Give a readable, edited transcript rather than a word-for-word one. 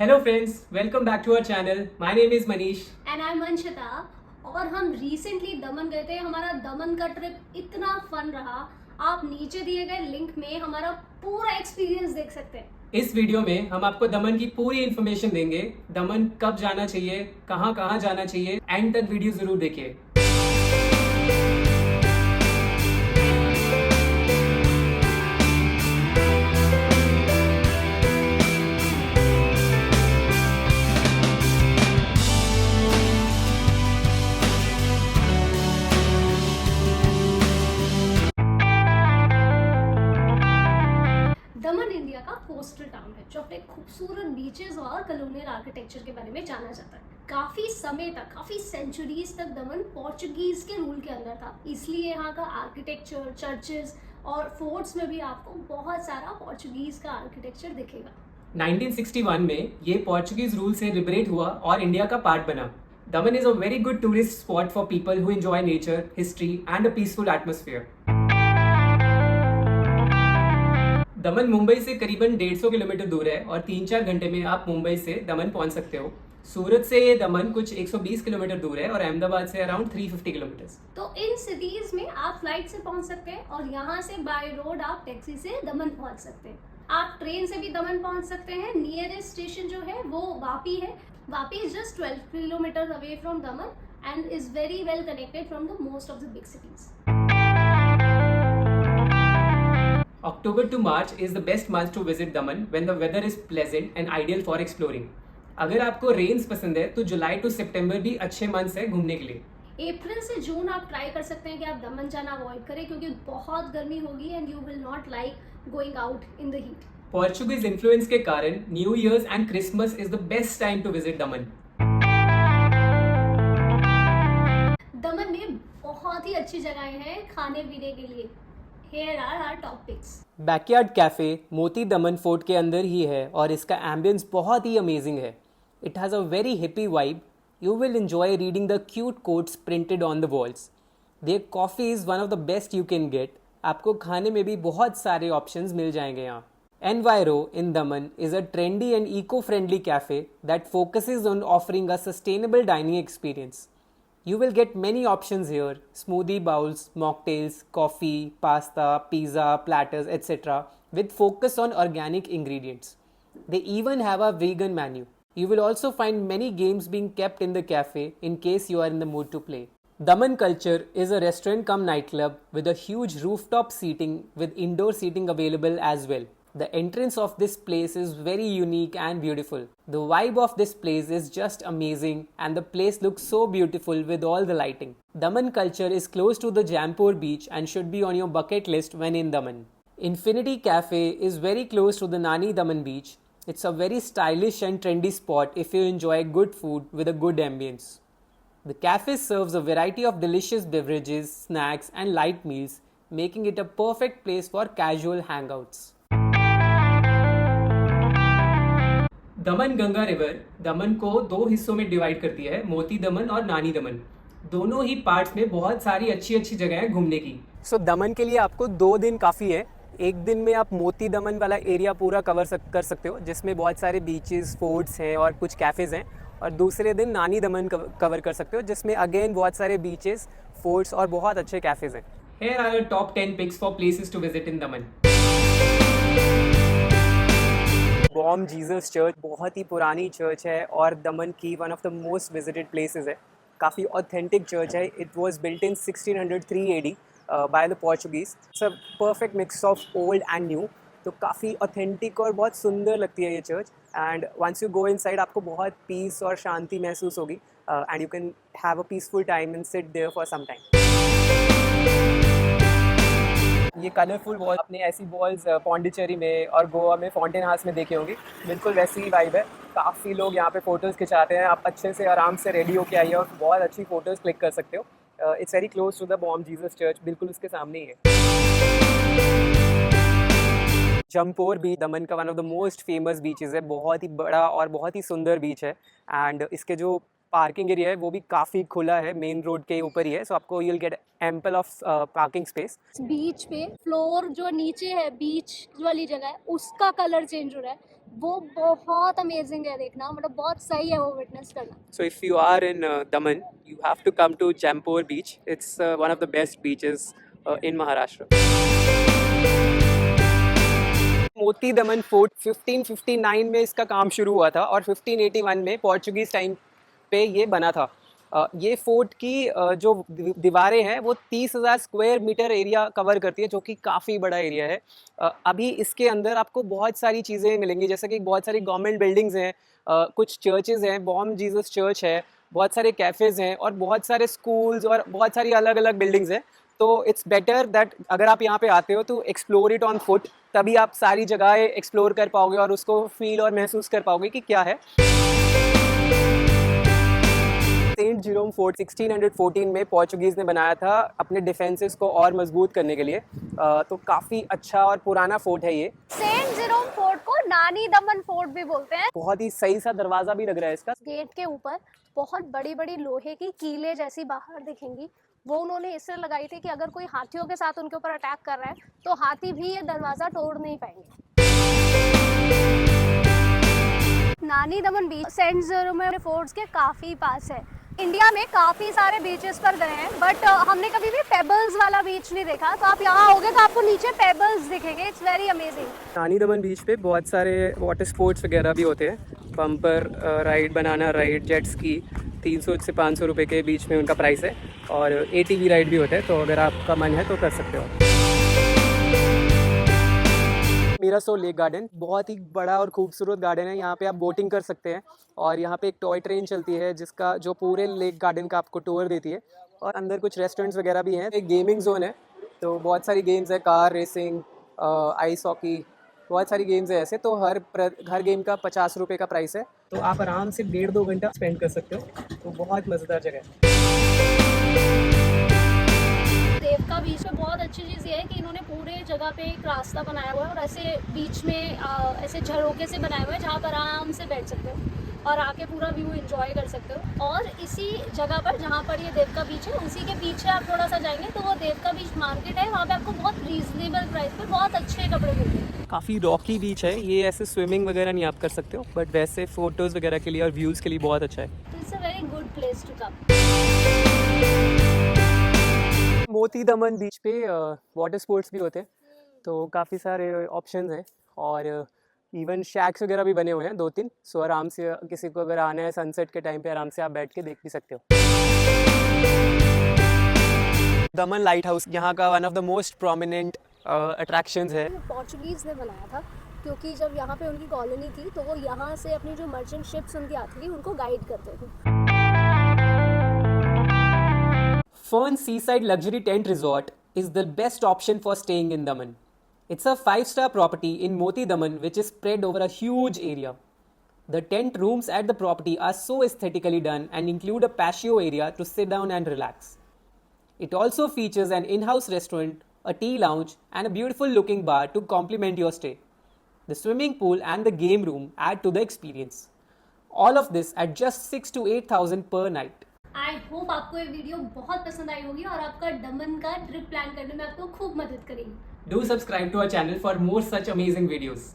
Hello friends, welcome back to our channel. My name is Manish and I Manshita. और हम recently दमन गए थे। हमारा दमन का ट्रिप इतना फन रहा। आप नीचे दिए गए लिंक में हमारा पूरा एक्सपीरियंस देख सकते हैं। इस वीडियो में हम आपको दमन की पूरी इन्फॉर्मेशन देंगे। दमन कब जाना चाहिए, कहाँ कहाँ जाना चाहिए, एंड तक वीडियो जरूर देखिए। दमन इंडिया का कोस्टल टाउन है जो अपने खूबसूरत बीचेस और कॉलोनियल आर्किटेक्चर के बारे में जाना जाता है। काफी समय तक, काफी सेंचुरीज तक दमन पोर्चुगीज के रूल के अंदर था, इसलिए यहाँ का आर्किटेक्चर, चर्चेस और फोर्ट्स में भी आपको बहुत सारा पोर्चुगीज का आर्किटेक्चर दिखेगा। 1961 में ये पोर्चुगीज रूल से लिबरेट हुआ और इंडिया का पार्ट बना। दमन is a very good tourist spot for people who enjoy nature, history and a peaceful atmosphere. दमन मुंबई से करीबन 150 किलोमीटर दूर है और 3-4 घंटे में आप मुंबई से दमन पहुंच सकते हो। सूरत से ये दमन कुछ 120 किलोमीटर दूर है और अहमदाबाद से अराउंड 350 किलोमीटर। तो इन सिटीज में आप फ्लाइट से पहुंच सकते हैं और यहाँ से बाय रोड आप टैक्सी से दमन पहुंच सकते हैं। आप ट्रेन से भी दमन पहुंच सकते हैं। नियरेस्ट स्टेशन जो है वो वापी है। Vapi is just 12 kilometre away from Daman and is very well connected from the most of the big cities. October to March is the best month to visit Daman when the weather is pleasant and ideal for exploring. अगर आपको rains पसंद है तो जुलाई to सितंबर भी अच्छे months है घूमने के लिए। अप्रैल से जून आप ट्राई कर सकते हैं कि आप दमन जाना अवॉइड करें क्योंकि बहुत गर्मी होगी and you will not like going out in the heat. Portuguese influence के कारण new year's and Christmas is the best time to visit Daman. Daman में बहुत ही अच्छी जगहें हैं खाने पीने के लिए। Here are our top picks. Backyard cafe मोती दमन फोर्ट के अंदर ही है और इसका एम्बियंस बहुत ही अमेजिंग है। It has a very hippie vibe. You will enjoy reading the cute quotes printed on the walls. There coffee is one of the best you can get. आपको खाने में भी बहुत सारे ऑप्शंस मिल जाएंगे यहाँ। Enviro in Daman is a trendy and eco friendly cafe that focuses on offering a sustainable dining experience. You will get many options here: smoothie bowls, mocktails, coffee, pasta, pizza, platters, etc. with focus on organic ingredients. They even have a vegan menu. You will also find many games being kept in the cafe in case you are in the mood to play. Daman Culture is a restaurant cum nightclub with a huge rooftop seating with indoor seating available as well. The entrance of this place is very unique and beautiful. The vibe of this place is just amazing and the place looks so beautiful with all the lighting. Daman Culture is close to the Jampur beach and should be on your bucket list when in Daman. Infinity Cafe is very close to the Nani Daman beach. It's a very stylish and trendy spot if you enjoy good food with a good ambience. The cafe serves a variety of delicious beverages, snacks and light meals, making it a perfect place for casual hangouts. Daman Ganga river दमन को दो हिस्सों में divide करती है, मोती दमन और नानी दमन। दोनों ही पार्ट्स में बहुत सारी अच्छी अच्छी जगह है घूमने की। दमन के लिए आपको 2 दिन काफ़ी है। एक दिन में आप मोती दमन वाला एरिया पूरा कर सकते हो जिसमें बहुत सारे बीचेस, फोर्ट्स हैं और कुछ कैफ़ेज़ हैं, और दूसरे दिन नानी दमन कवर कर सकते हो जिसमें अगेन बहुत सारे बीचेस, फोर्ट्स और बहुत अच्छे कैफ़ेज़ हैं। Here are your top 10 picks for places to visit in Daman. Bom Jesus church बहुत ही पुरानी चर्च है और दमन की one of the most visited places है। काफ़ी ऑथेंटिक चर्च है। It was built in 1603 AD by the Portuguese. It's a perfect mix of old and new. तो काफ़ी ऑथेंटिक और बहुत सुंदर लगती है ये church. And once you go inside आपको बहुत पीस और शांति महसूस होगी and you can have a peaceful time and sit there for some time. ये कलरफुल वॉल आपने ऐसी वॉल्स पौंडीचेरी में और गोवा में फाउंटेन हाउस में देखे होंगे। बिल्कुल वैसी ही वाइब है। काफ़ी लोग यहाँ पे फ़ोटोज़ खिंचाते हैं। आप अच्छे से आराम से रेडी होके आइए और बहुत अच्छी फ़ोटोज़ क्लिक कर सकते हो। It's very close to the Bom Jesus church, बिल्कुल उसके सामने ही है। जमपोर बीच दमन का one of the most famous beaches है। बहुत ही बड़ा और बहुत ही सुंदर बीच है एंड इसके जो पार्किंग एरिया है वो भी काफ़ी खुला है, मेन रोड के ऊपर ही है। सो आपको you will get ample of parking space. बीच पे फ्लोर जो नीचे है, बीच वाली जगह है, उसका कलर चेंज हो रहा है वो बहुत अमेजिंग है देखना, मतलब बहुत सही है वो विटनेस करना। So if you are in Daman, you have to come to Jampur beach. It's one of the best beaches in Maharashtra. मोती दमन फोर्ट 1559 में इसका काम शुरू हुआ था और 1581 में पोर्चुगीज टाइम पे ये बना था। ये फोर्ट की जो दीवारें हैं वो 30,000 स्क्वायर मीटर एरिया कवर करती है, जो कि काफ़ी बड़ा एरिया है। अभी इसके अंदर आपको बहुत सारी चीज़ें मिलेंगी, जैसे कि बहुत सारी गवर्नमेंट बिल्डिंग्स हैं, कुछ चर्चेज़ हैं, बॉम जीसस चर्च है, बहुत सारे कैफ़ेज़ हैं और बहुत सारे स्कूल्स और बहुत सारी अलग अलग बिल्डिंग्स हैं। तो इट्स बेटर दैट अगर आप यहाँ पे आते हो तो एक्सप्लोर इट ऑन फुट, तभी आप सारी जगह एक्सप्लोर कर पाओगे और उसको फील और महसूस कर पाओगे कि क्या है। सेंट जेरोम फोर्ट 1614 में पोर्चुगीज़ ने बनाया था अपने डिफेंसेस को और मजबूत करने के लिए। तो काफ़ी अच्छा और पुराना फोर्ट है ये। सेंट जेरोम फोर्ट को नानी दमन फोर्ट भी बोलते हैं। बहुत ही सही सा दरवाज़ा भी लग रहा है इसका। गेट के ऊपर बहुत बड़ी बड़ी लोहे की कीलें जैसी बाहर दिखेंगी, वो उन्होंने इसलिए लगाई थी कि अगर कोई हाथियों के साथ उनके ऊपर अटैक कर रहा है तो हाथी भी ये दरवाज़ा तोड़ नहीं पाएंगे। नानी दमन बीच सेंट जेरोम फोर्ट्स के काफ़ी पास है। इंडिया में काफ़ी सारे बीचेस पर गए हैं, बट हमने कभी भी पेबल्स वाला बीच नहीं देखा। तो आप यहाँ आओगे तो आपको नीचे पेबल्स दिखेंगे। It's very amazing. नानी दमन बीच पे बहुत सारे वाटर स्पोर्ट्स वगैरह भी होते हैं, bumper ride, banana ride, jet ski. 300 से 500 रुपये के बीच में उनका प्राइस है और ATV राइड भी होता है, तो अगर आपका मन है तो कर सकते हो। मीरासोल लेक गार्डन बहुत ही बड़ा और खूबसूरत गार्डन है। यहाँ पे आप बोटिंग कर सकते हैं और यहाँ पे एक टॉय ट्रेन चलती है जिसका जो पूरे लेक गार्डन का आपको टूर देती है, और अंदर कुछ रेस्टोरेंट्स वगैरह भी हैं। एक गेमिंग जोन है, तो बहुत सारी गेम्स है, कार रेसिंग, आइस हॉकी, बहुत सारी गेम्स है ऐसे। तो हर गेम का 50 रुपये का प्राइस है, तो आप आराम से 1.5-2 घंटा स्पेंड कर सकते हो। तो बहुत मज़ेदार जगह है। देवका बीच में बहुत अच्छी चीज़ ये है कि इन्होंने पूरे जगह पे एक रास्ता बनाया हुआ है और ऐसे बीच में ऐसे झरोके से बनाए हुए हैं जहाँ पर आराम से बैठ सकते हो और आके पूरा व्यू एंजॉय कर सकते हो। और इसी जगह पर जहाँ पर ये देवका बीच है, उसी के पीछे आप थोड़ा सा जाएंगे तो वो देवका बीच मार्केट है। वहाँ पे आपको बहुत रीजनेबल प्राइस पर बहुत अच्छे कपड़े मिलते हैं। काफ़ी रॉकी बीच है ये, ऐसे स्विमिंग वगैरह नहीं आप कर सकते हो, बट वैसे फ़ोटोज़ वगैरह के लिए और व्यूज़ के लिए बहुत अच्छा है। तो it's a very good place to come. Moti Daman बीच पे वाटर स्पोर्ट्स भी होते हैं, तो काफ़ी सारे ऑप्शंस हैं और इवन शैक्स वगैरह भी बने हुए हैं 2-3। सो आराम से किसी को अगर आना है सनसेट के टाइम पे, आराम से आप बैठ के देख भी सकते हो। दमन लाइट हाउस यहाँ का one of the most prominent attractions है। पोर्चुगीज़ ने बनाया था क्योंकि जब यहाँ पे उनकी कॉलोनी थी तो वो यहाँ से अपनी जो मर्चेंट शिप्स उनकी आती थी उनको गाइड करते थे। Fern Seaside Luxury Tent Resort is the best option for staying in Daman. It's a 5-star property in Moti Daman which is spread over a huge area. The tent rooms at the property are so aesthetically done and include a patio area to sit down and relax. It also features an in-house restaurant, a tea lounge and a beautiful looking bar to complement your stay. The swimming pool and the game room add to the experience. All of this at just 6,000 to 8,000 per night. I hope आपको ये video बहुत पसंद आई होगी और आपका दमन का trip plan करने में आपको खूब मदद करेगी। Do subscribe to our channel for more such amazing videos.